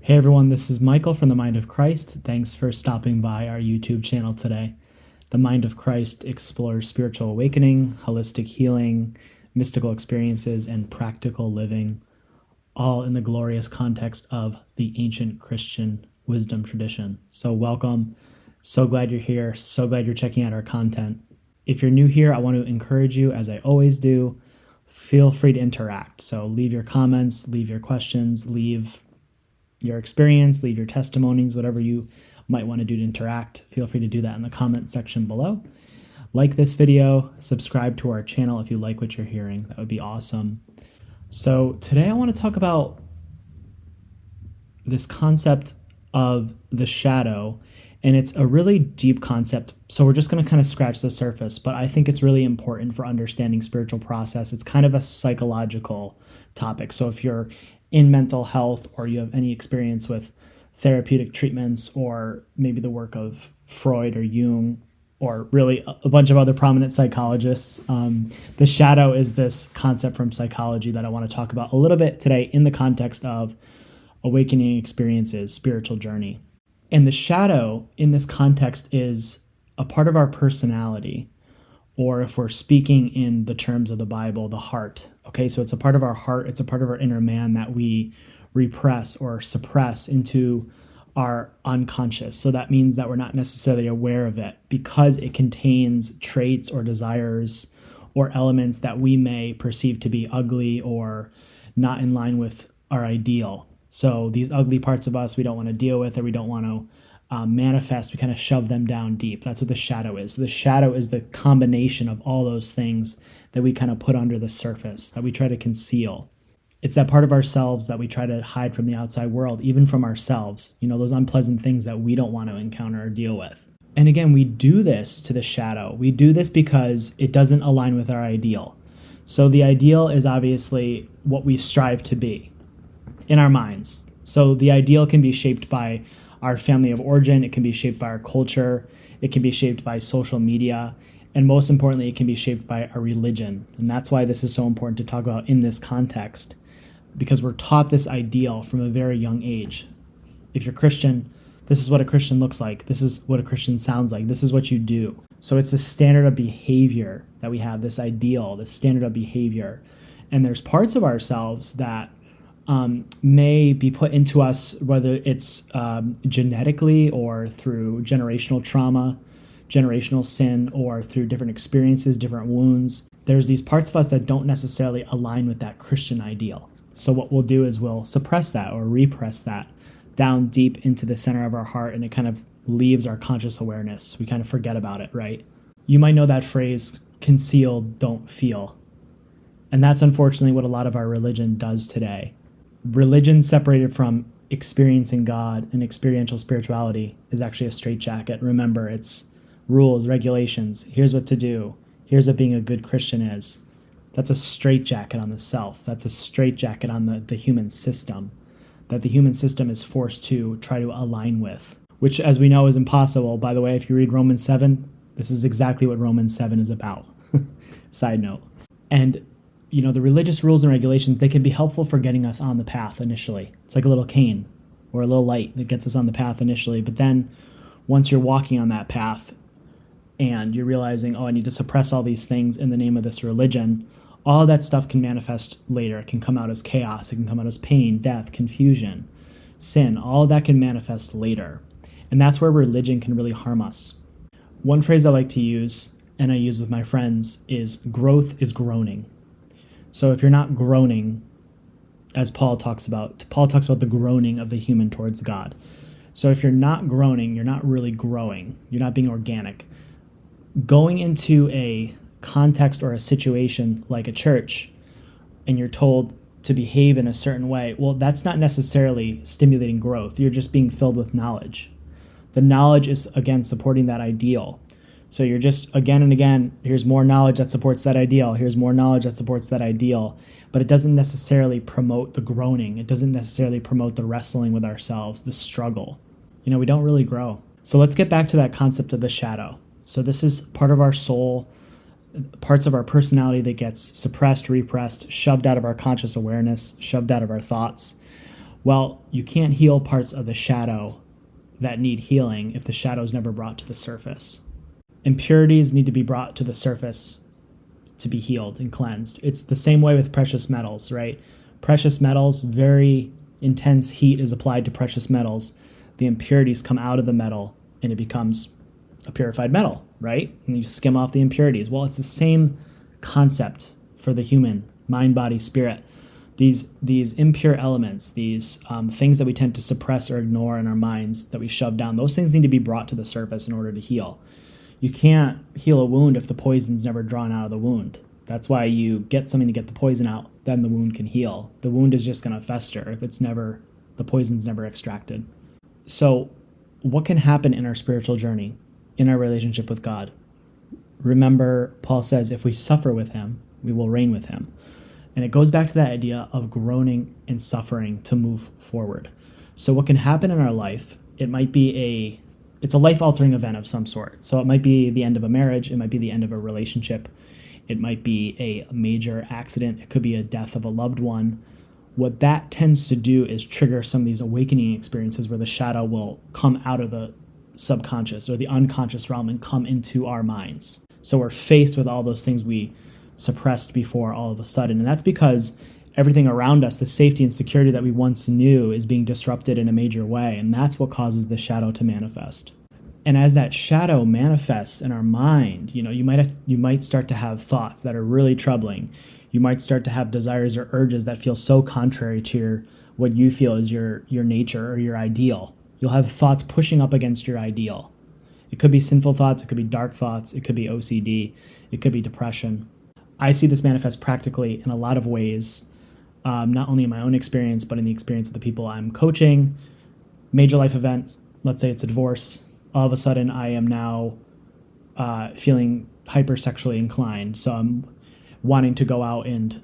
Hey everyone, this is Michael from the Mind of Christ. Thanks for stopping by our YouTube channel today. The Mind of Christ explores spiritual awakening, holistic healing, mystical experiences, and practical living, all in the glorious context of the ancient Christian wisdom tradition. So welcome. So glad you're here. So glad you're checking out our content. If you're new here, I want to encourage you, as I always do, feel free to interact. So leave your comments, leave your questions, leave your experience, leave your testimonies, whatever you might want to do to interact. Feel free to do that in the comment section below. Like this video, subscribe to our channel if you like what you're hearing. That would be awesome. So today I want to talk about this concept of the shadow, and it's a really deep concept. So we're just going to kind of scratch the surface, but I think it's really important for understanding spiritual process. It's kind of a psychological topic. So if you're in mental health, or you have any experience with therapeutic treatments, or maybe the work of Freud or Jung, or really a bunch of other prominent psychologists, the shadow is this concept from psychology that I want to talk about a little bit today in the context of awakening experiences, spiritual journey. And the shadow in this context is a part of our personality, or if we're speaking in the terms of the Bible, the heart. Okay, so it's a part of our heart, it's a part of our inner man that we repress or suppress into our unconscious. So that means that we're not necessarily aware of it because it contains traits or desires or elements that we may perceive to be ugly or not in line with our ideal. So these ugly parts of us we don't want to deal with, or we don't want to manifest, we kind of shove them down deep. That's what the shadow is. So the shadow is the combination of all those things that we kind of put under the surface, that we try to conceal. It's that part of ourselves that we try to hide from the outside world, even from ourselves, those unpleasant things that we don't want to encounter or deal with. And again, we do this to the shadow. We do this because it doesn't align with our ideal. So the ideal is obviously what we strive to be in our minds. So the ideal can be shaped by our family of origin, it can be shaped by our culture, it can be shaped by social media, and most importantly, it can be shaped by our religion. And that's why this is so important to talk about in this context, because we're taught this ideal from a very young age. If you're Christian, this is what a Christian looks like, this is what a Christian sounds like, this is what you do. So it's a standard of behavior that we have, this ideal, this standard of behavior. And there's parts of ourselves that may be put into us, whether it's genetically or through generational trauma, generational sin, or through different experiences, different wounds. There's these parts of us that don't necessarily align with that Christian ideal. So what we'll do is we'll suppress that or repress that down deep into the center of our heart, and it kind of leaves our conscious awareness. We kind of forget about it, right? You might know that phrase, conceal, don't feel. And that's unfortunately what a lot of our religion does today. Religion separated from experiencing God and experiential spirituality is actually a straitjacket. Remember, it's rules, regulations. Here's what to do. Here's what being a good Christian is. That's a straitjacket on the self. That's a straitjacket on the human system that the human system is forced to try to align with, which, as we know, is impossible. By the way, if you read Romans 7, this is exactly what Romans 7 is about. Side note. And the religious rules and regulations, they can be helpful for getting us on the path initially. It's like a little cane or a little light that gets us on the path initially. But then once you're walking on that path and you're realizing, I need to suppress all these things in the name of this religion, all of that stuff can manifest later. It can come out as chaos. It can come out as pain, death, confusion, sin. All of that can manifest later. And that's where religion can really harm us. One phrase I like to use, and I use with my friends, is growth is groaning. So if you're not groaning, as Paul talks about the groaning of the human towards God. So if you're not groaning, you're not really growing. You're not being organic. Going into a context or a situation like a church, and you're told to behave in a certain way, well, that's not necessarily stimulating growth. You're just being filled with knowledge. The knowledge is, again, supporting that ideal. So you're just, again and again, here's more knowledge that supports that ideal. Here's more knowledge that supports that ideal. But it doesn't necessarily promote the groaning. It doesn't necessarily promote the wrestling with ourselves, the struggle. We don't really grow. So let's get back to that concept of the shadow. So this is part of our soul, parts of our personality that gets suppressed, repressed, shoved out of our conscious awareness, shoved out of our thoughts. Well, you can't heal parts of the shadow that need healing if the shadow is never brought to the surface. Impurities need to be brought to the surface to be healed and cleansed. It's the same way with precious metals, right? Precious metals, very intense heat is applied to precious metals. The impurities come out of the metal and it becomes a purified metal, right? And you skim off the impurities. Well, it's the same concept for the human mind, body, spirit. These impure elements, these things that we tend to suppress or ignore in our minds that we shove down, those things need to be brought to the surface in order to heal. You can't heal a wound if the poison's never drawn out of the wound. That's why you get something to get the poison out, then the wound can heal. The wound is just going to fester if the poison's never extracted. So what can happen in our spiritual journey, in our relationship with God? Remember, Paul says, if we suffer with him, we will reign with him. And it goes back to that idea of groaning and suffering to move forward. So what can happen in our life, it's a life-altering event of some sort. So it might be the end of a marriage, it might be the end of a relationship, it might be a major accident, it could be a death of a loved one. What that tends to do is trigger some of these awakening experiences where the shadow will come out of the subconscious or the unconscious realm and come into our minds. So we're faced with all those things we suppressed before all of a sudden. And that's because everything around us, the safety and security that we once knew, is being disrupted in a major way. And that's what causes the shadow to manifest. And as that shadow manifests in our mind, you might start to have thoughts that are really troubling. You might start to have desires or urges that feel so contrary to what you feel is your nature or your ideal. You'll have thoughts pushing up against your ideal. It could be sinful thoughts, it could be dark thoughts, it could be OCD, it could be depression. I see this manifest practically in a lot of ways, not only in my own experience, but in the experience of the people I'm coaching. Major life event, let's say it's a divorce. All of a sudden, I am now feeling hypersexually inclined. So I'm wanting to go out and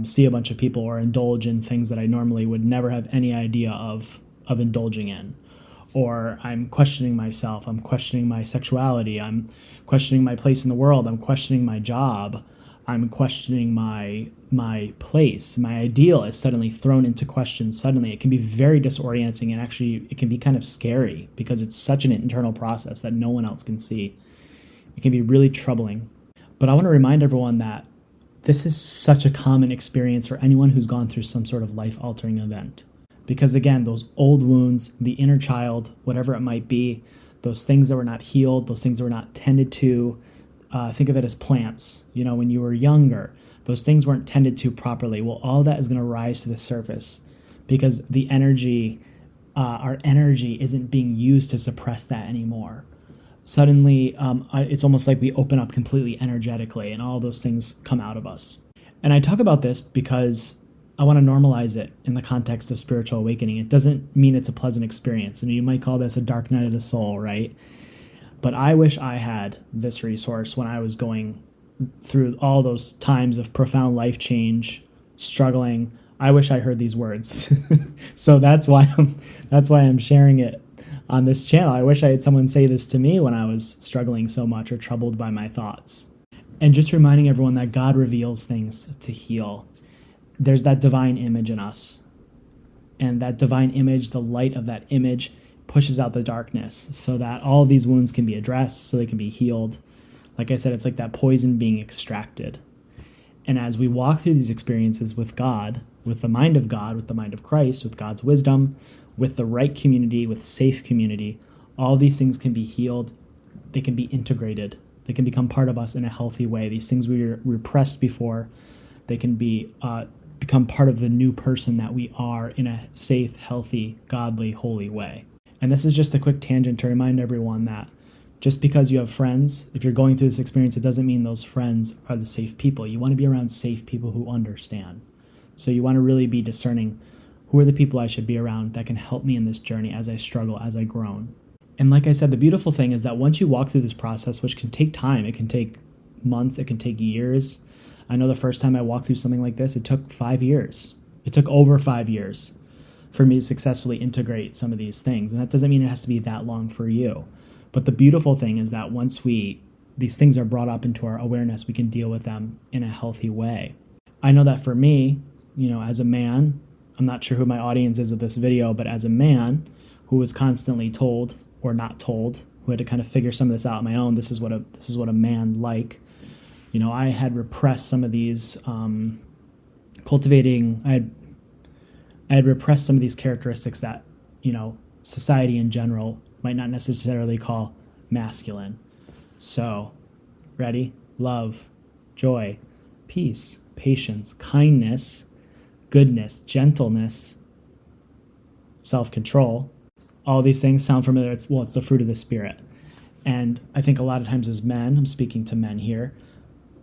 see a bunch of people or indulge in things that I normally would never have any idea of indulging in. Or I'm questioning myself. I'm questioning my sexuality. I'm questioning my place in the world. I'm questioning my job. I'm questioning my place. My ideal is suddenly thrown into question. Suddenly, it can be very disorienting, and actually it can be kind of scary because it's such an internal process that no one else can see. It can be really troubling. But I want to remind everyone that this is such a common experience for anyone who's gone through some sort of life-altering event. Because again, those old wounds, the inner child, whatever it might be, those things that were not healed, those things that were not tended to, think of it as plants. When you were younger, those things weren't tended to properly. Well, all that is going to rise to the surface because the energy, our energy isn't being used to suppress that anymore. Suddenly, it's almost like we open up completely energetically and all those things come out of us. And I talk about this because I want to normalize it in the context of spiritual awakening. It doesn't mean it's a pleasant experience. And you might call this a dark night of the soul, right? But I wish I had this resource when I was going through all those times of profound life change, struggling. I wish I heard these words. So that's why I'm sharing it on this channel. I wish I had someone say this to me when I was struggling so much or troubled by my thoughts. And just reminding everyone that God reveals things to heal. There's that divine image in us. And that divine image, the light of that image, pushes out the darkness so that all of these wounds can be addressed, so they can be healed. Like I said, it's like that poison being extracted. And as we walk through these experiences with God, with the mind of God, with the mind of Christ, with God's wisdom, with the right community, with safe community, all these things can be healed. They can be integrated. They can become part of us in a healthy way. These things we repressed before, they can become part of the new person that we are in a safe, healthy, godly, holy way. And this is just a quick tangent to remind everyone that just because you have friends, if you're going through this experience, it doesn't mean those friends are the safe people. You want to be around safe people who understand. So you want to really be discerning, who are the people I should be around that can help me in this journey as I struggle, as I groan. And like I said, the beautiful thing is that once you walk through this process, which can take time, it can take months, it can take years. I know the first time I walked through something like this, it took 5 years. It took over 5 years for me to successfully integrate some of these things. And that doesn't mean it has to be that long for you. But the beautiful thing is that once these things are brought up into our awareness, we can deal with them in a healthy way. I know that for me, as a man, I'm not sure who my audience is of this video, but as a man who was constantly told or not told, who had to kind of figure some of this out on my own, this is what a man's like. You know, I had repressed some of these I had repressed some of these characteristics that, you know, society in general might not necessarily call masculine. So, ready? Love, joy, peace, patience, kindness, goodness, gentleness, self-control. All these things sound familiar. It's the fruit of the Spirit. And I think a lot of times as men, I'm speaking to men here,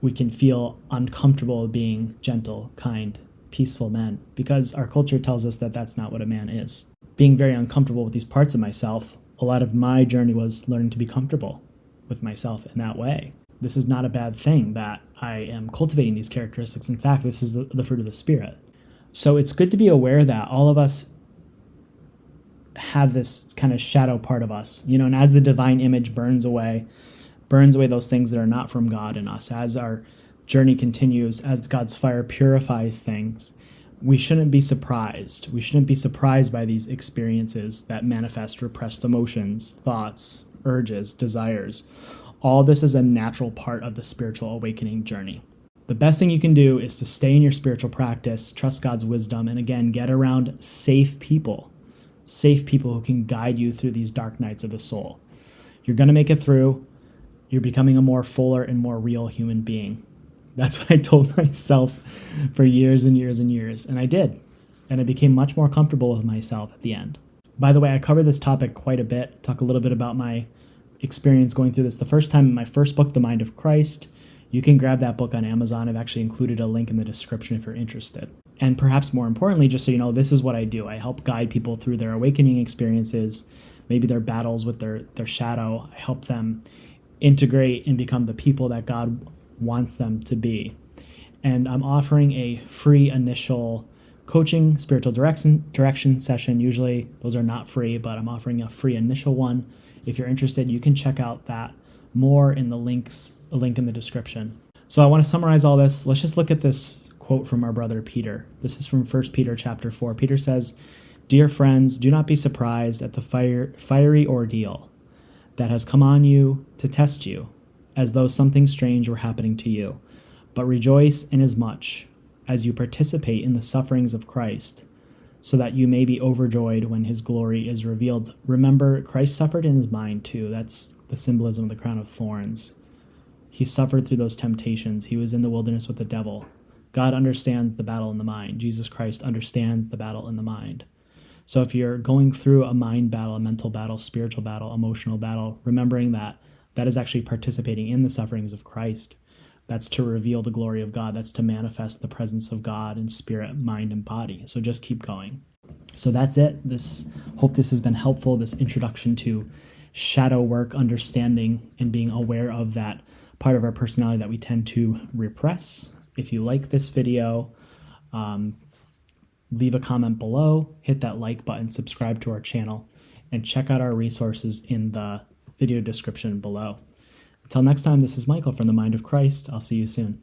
we can feel uncomfortable being gentle, kind, peaceful men because our culture tells us that that's not what a man is. Being very uncomfortable with these parts of myself, a lot of my journey was learning to be comfortable with myself in that way. This is not a bad thing that I am cultivating these characteristics. In fact, this is the fruit of the Spirit. So it's good to be aware that all of us have this kind of shadow part of us, you know, and as the divine image burns away those things that are not from God in us, as our journey continues, as God's fire purifies things, we shouldn't be surprised. We shouldn't be surprised by these experiences that manifest repressed emotions, thoughts, urges, desires. All this is a natural part of the spiritual awakening journey. The best thing you can do is to stay in your spiritual practice, trust God's wisdom, and again, get around safe people who can guide you through these dark nights of the soul. You're going to make it through. You're becoming a more fuller and more real human being. That's what I told myself for years and years and years, and I did. And I became much more comfortable with myself at the end. By the way, I cover this topic quite a bit, talk a little bit about my experience going through this the first time in my first book, The Mind of Christ. You can grab that book on Amazon. I've actually included a link in the description if you're interested. And perhaps more importantly, just so you know, this is what I do. I help guide people through their awakening experiences, maybe their battles with their shadow. I help them integrate and become the people that God wants them to be. And I'm offering a free initial coaching, spiritual direction session. Usually those are not free, but I'm offering a free initial one. If you're interested, you can check out that more in a link in the description. So I want to summarize all this. Let's just look at this quote from our brother Peter. This is from 1 Peter chapter 4. Peter says, "Dear friends, do not be surprised at the fiery ordeal that has come on you to test you, as though something strange were happening to you. But rejoice inasmuch as you participate in the sufferings of Christ, so that you may be overjoyed when his glory is revealed." Remember, Christ suffered in his mind too. That's the symbolism of the crown of thorns. He suffered through those temptations. He was in the wilderness with the devil. God understands the battle in the mind. Jesus Christ understands the battle in the mind. So if you're going through a mind battle, a mental battle, spiritual battle, emotional battle, remembering that is actually participating in the sufferings of Christ. That's to reveal the glory of God. That's to manifest the presence of God in spirit, mind, and body. So just keep going. So that's it. Hope this has been helpful, this introduction to shadow work, understanding, and being aware of that part of our personality that we tend to repress. If you like this video, leave a comment below, hit that like button, subscribe to our channel, and check out our resources in the video description below. Until next time, this is Michael from The Mind of Christ. I'll see you soon.